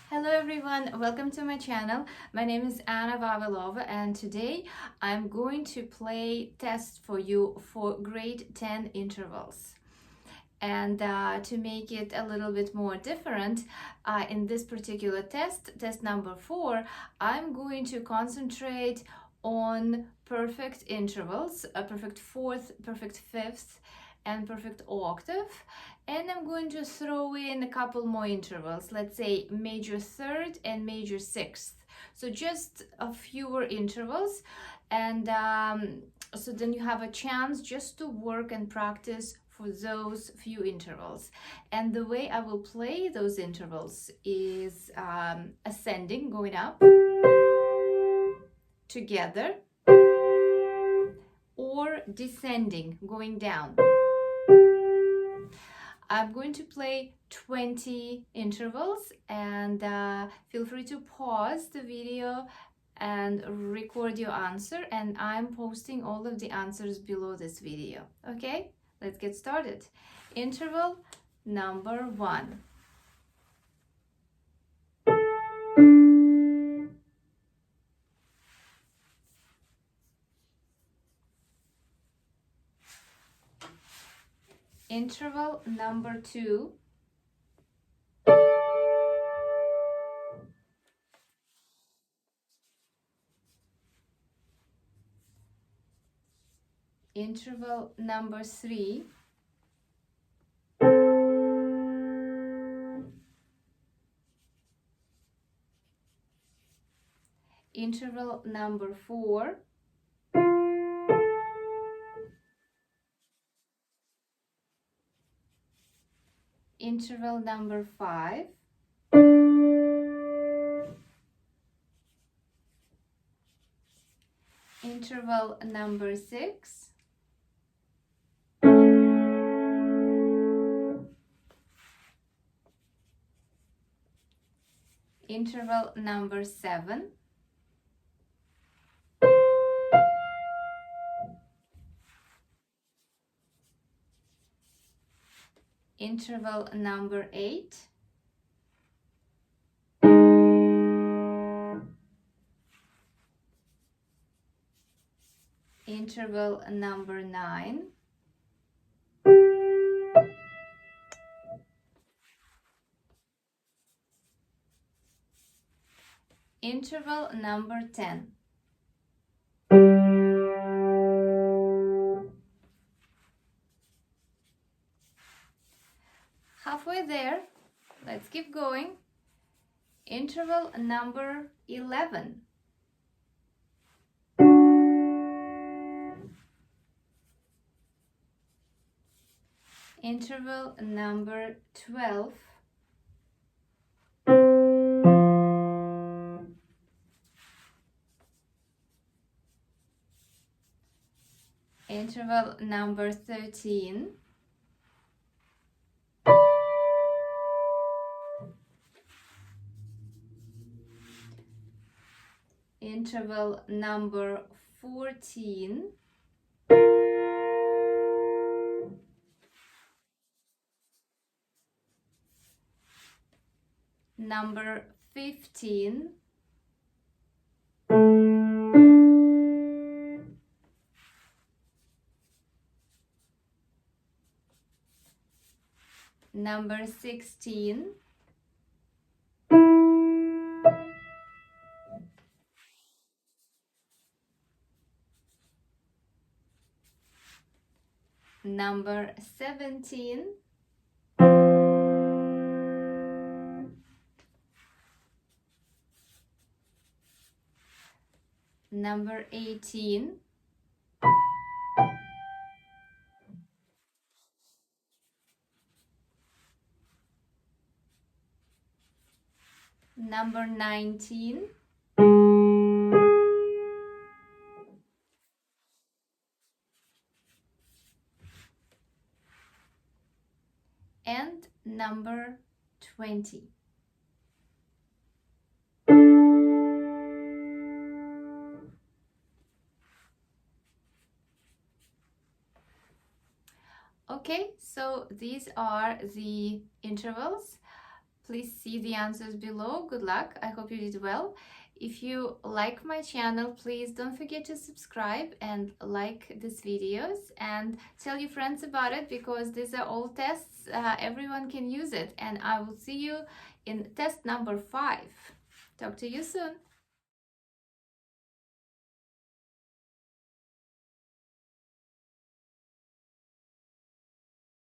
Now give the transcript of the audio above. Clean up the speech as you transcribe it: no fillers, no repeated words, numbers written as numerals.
Hello everyone, welcome to my channel. My name is Anna Vavilova and today I'm going to play tests for you for grade 10 intervals. And to make it a little bit more different, in this particular test number 4, I'm going to concentrate on perfect intervals, a perfect fourth, perfect fifth, and perfect octave. And I'm going to throw in a couple more intervals, let's say major third and major sixth. So just a fewer intervals, and so then you have a chance just to work and practice for those few intervals. And the way I will play those intervals is ascending, going up, together, or descending, going down. I'm going to play 20 intervals, and feel free to pause the video and record your answer, and I'm posting all of the answers below this video. Okay, let's get started. Interval number 1. Interval number 2. Interval number 3. Interval number 4. Interval number 5. Interval number 6. Interval number 7. Interval number 8. Interval number 9. Interval number 10. Halfway there, let's keep going. Interval number 11. Interval number 12. Interval number 13. Interval number 14. Number 15. Number 16. Number 17. Number 18. Number 19. And number 20. Okay, so these are the intervals. Please see the answers below. Good luck. I hope you did well. If you like my channel, please don't forget to subscribe and like these videos and tell your friends about it, because these are all tests. Everyone can use it, and I will see you in test number 5. Talk to you soon.